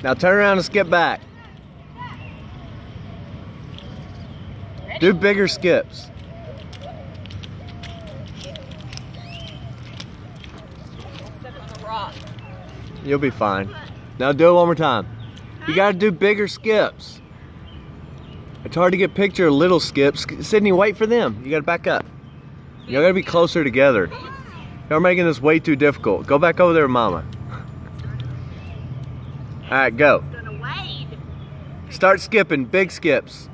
Now turn around and skip back. Do bigger skips. You'll be fine. Now do it one more time. You gotta do bigger skips. It's hard to get picture of little skips. Sydney, wait for them. You gotta back up. You gotta be closer together. You're making this way too difficult. Go back over there with Mama. Alright, go. Start skipping, big skips.